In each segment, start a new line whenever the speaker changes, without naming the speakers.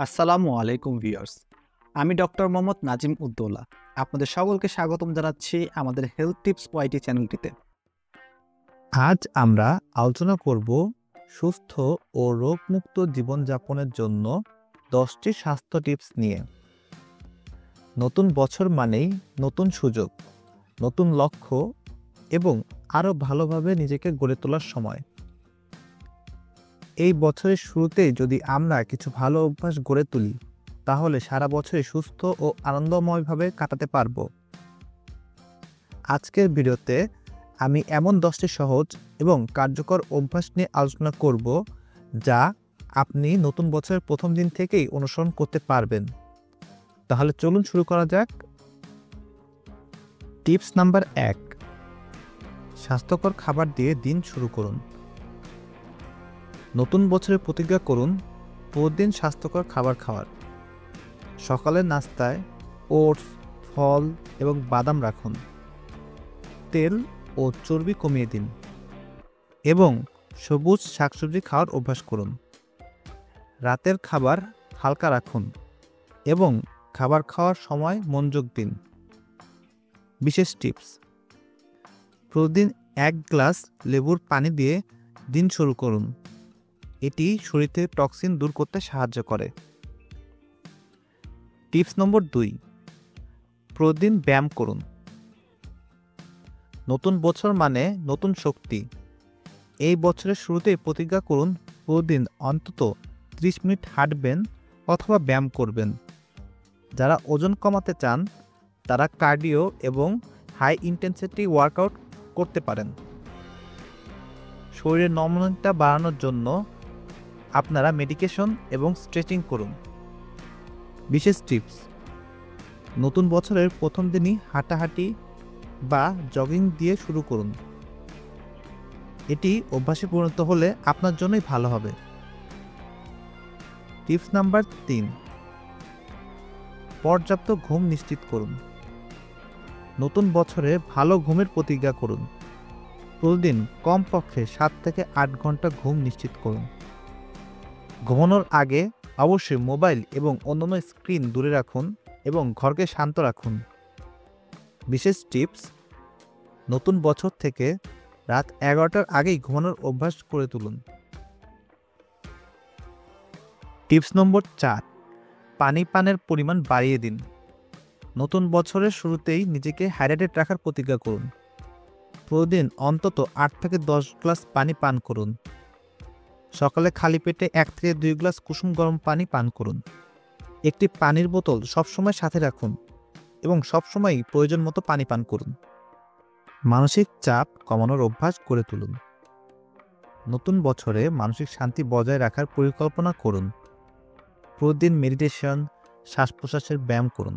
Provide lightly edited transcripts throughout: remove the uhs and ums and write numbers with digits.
আসসালামু আলাইকুম ভিউয়ার্স। আমি ডক্টর মোহাম্মদ নাজিম উদ্দৌলা। আপনাদের সকলকে স্বাগতম জানাচ্ছি আমাদের হেলথ টিপস ওয়াইটি চ্যানেলটিতে।
আজ আমরা আলোচনা করব সুস্থ ও রোগমুক্ত জীবনযাপনের জন্য 10টি স্বাস্থ্য টিপস নিয়ে। নতুন বছর মানেই নতুন সুযোগ, নতুন লক্ষ্য এবং আরও ভালোভাবে নিজেকে গড়ে তোলার সময়। এই বছরের শুরুতেই যদি আমরা কিছু ভালো অভ্যাস গড়ে তুলি, তাহলে সারা বছরে সুস্থ ও আনন্দময়ভাবে কাটাতে পারব। আজকের ভিডিওতে আমি এমন 10টি সহজ এবং কার্যকর অভ্যাস নিয়ে আলোচনা করব, যা আপনি নতুন বছরের প্রথম দিন থেকেই অনুসরণ করতে পারবেন। তাহলে চলুন শুরু করা যাক। টিপস নাম্বার 1, স্বাস্থ্যকর খাবার দিয়ে দিন শুরু করুন। নতুন বছরে প্রতিজ্ঞা করুন প্রতিদিন স্বাস্থ্যকর খাবার খাওয়ার। সকালের নাস্তায় ওটস, ফল এবং বাদাম রাখুন। তেল ও চর্বি কমিয়ে দিন এবং সবুজ শাকসবজি খাওয়ার অভ্যাস করুন। রাতের খাবার হালকা রাখুন এবং খাবার খাওয়ার সময় মনোযোগ দিন। বিশেষ টিপস: প্রতিদিন 1 গ্লাস লেবুর পানি দিয়ে দিন শুরু করুন। এটি শরীর থেকে টক্সিন দূর করতে সাহায্য করে। টিপস নম্বর 2, প্রতিদিন ব্যায়াম করুন। নতুন বছর মানে নতুন শক্তি। এই বছরের শুরুতেই প্রতিজ্ঞা করুন প্রতিদিন অন্তত 30 মিনিট হাঁটবেন অথবা ব্যায়াম করবেন। যারা ওজন কমাতে চান তারা কার্ডিও এবং হাই ইন্টেন্সিটি ওয়ার্কআউট করতে পারেন। শরীরের নমনীয়তা বাড়ানোর জন্য আপনারা মেডিটেশন এবং স্ট্রেচিং করুন। বিশেষ টিপস: নতুন বছরের প্রথম দিনই হাঁটাহাঁটি বা জগিং দিয়ে শুরু করুন। এটি অভ্যাসে পরিণত হলে আপনার জন্যই ভালো হবে। টিপস নাম্বার 3, পর্যাপ্ত ঘুম নিশ্চিত করুন। নতুন বছরে ভালো ঘুমের প্রতিজ্ঞা করুন। প্রতিদিন কমপক্ষে 7 থেকে 8 ঘন্টা ঘুম নিশ্চিত করুন। ঘুমানোর আগে অবশ্যই মোবাইল এবং অন্যান্য স্ক্রিন দূরে রাখুন এবং ঘরকে শান্ত রাখুন। বিশেষ টিপস: নতুন বছর থেকে রাত 11টার আগেই ঘুমানোর অভ্যাস করে তুলুন। টিপস নম্বর 4, পানি পানের পরিমাণ বাড়িয়ে দিন। নতুন বছরের শুরুতেই নিজেকে হাইড্রেটেড রাখার প্রতিজ্ঞা করুন। প্রতিদিন অন্তত 8 থেকে 10 গ্লাস পানি পান করুন। সকালে খালি পেটে 1 থেকে 2 গ্লাস কুসুম গরম পানি পান করুন। একটি পানির বোতল সবসময় সাথে রাখুন এবং সবসময় প্রয়োজন মতো পানি পান করুন। মানসিক চাপ কমানোর অভ্যাস গড়ে তুলুন। নতুন বছরে মানসিক শান্তি বজায় রাখার পরিকল্পনা করুন। প্রতিদিন মেডিটেশন, শ্বাস প্রশ্বাসের ব্যায়াম করুন।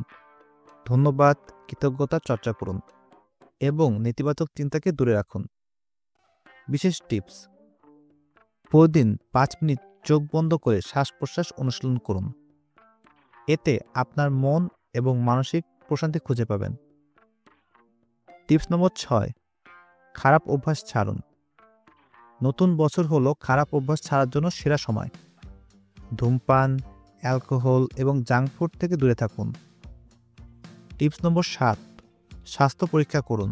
ধন্যবাদ, কৃতজ্ঞতা চর্চা করুন এবং নেতিবাচক চিন্তাকে দূরে রাখুন। বিশেষ টিপস: প্রতিদিন 5 মিনিট চোখ বন্ধ করে শ্বাস প্রশ্বাস অনুশীলন করুন। এতে আপনার মন এবং মানসিক প্রশান্তি খুঁজে পাবেন। টিপস নম্বর 6, খারাপ অভ্যাস ছাড়ুন। নতুন বছর হলো খারাপ অভ্যাস ছাড়ার জন্য সেরা সময়। ধূমপান, অ্যালকোহল এবং জাঙ্ক ফুড থেকে দূরে থাকুন। টিপস নম্বর 7, স্বাস্থ্য পরীক্ষা করুন।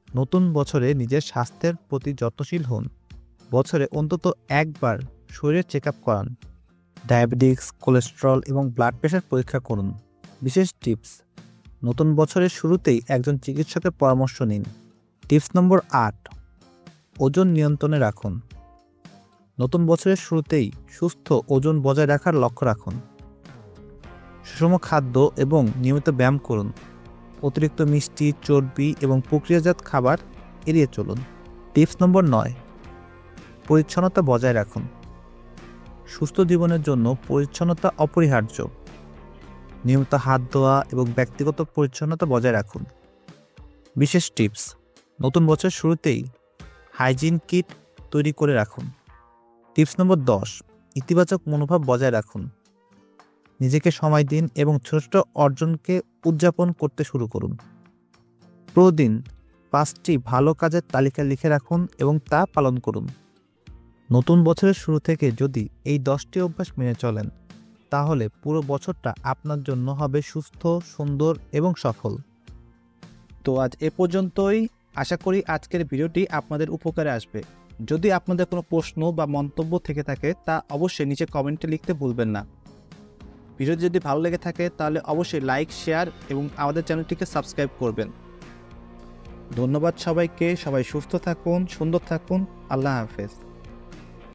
নতুন বছরে নিজের স্বাস্থ্যের প্রতি যত্নশীল হন। বছরে অন্তত একবার শরীরের চেক আপ করান। ডায়াবেটিস, কোলেস্টেরল এবং ব্লাড প্রেশার পরীক্ষা করুন। বিশেষ টিপস: নতুন বছরের শুরুতেই একজন চিকিৎসকের পরামর্শ নিন। টিপস নম্বর 8, ওজন নিয়ন্ত্রণে রাখুন। নতুন বছরের শুরুতেই সুস্থ ওজন বজায় রাখার লক্ষ্য রাখুন। সুষম খাদ্য এবং নিয়মিত ব্যায়াম করুন। অতিরিক্ত মিষ্টি, চর্বি এবং প্রক্রিয়াজাত খাবার এড়িয়ে চলুন। টিপস নম্বর 9, পরিচ্ছন্নতা বজায় রাখুন। সুস্থ জীবনের জন্য পরিচ্ছন্নতা অপরিহার্য। নিয়মিত হাত ধোয়া এবং ব্যক্তিগত পরিচ্ছন্নতা বজায় রাখুন। বিশেষ টিপস: নতুন বছরের শুরুতেই হাইজিন কিট তৈরি করে রাখুন। টিপস নম্বর 10, ইতিবাচক মনোভাব বজায় রাখুন। নিজেকে সময় দিন এবং ছোট ছোট অর্জনকে উদযাপন করতে শুরু করুন। প্রতিদিন 5টি ভালো কাজের তালিকা লিখে রাখুন এবং তা পালন করুন। নতুন বছরের শুরু থেকে যদি এই 10টি অভ্যাস মেনে চলেন, তাহলে পুরো বছরটা আপনার জন্য হবে সুস্থ, সুন্দর এবং সফল।
তো আজ এ পর্যন্তই। আশা করি আজকের ভিডিওটি আপনাদের উপকারে আসবে। যদি আপনাদের কোনো প্রশ্ন বা মন্তব্য থেকে থাকে তা অবশ্যই নিচে কমেন্টে লিখতে ভুলবেন না। ভিডিও যদি ভালো লেগে থাকে তাহলে অবশ্যই লাইক, শেয়ার এবং আমাদের চ্যানেলটিকে সাবস্ক্রাইব করবেন। ধন্যবাদ সবাইকে। সবাই সুস্থ থাকুন, সুন্দর থাকুন। আল্লাহ হাফেজ।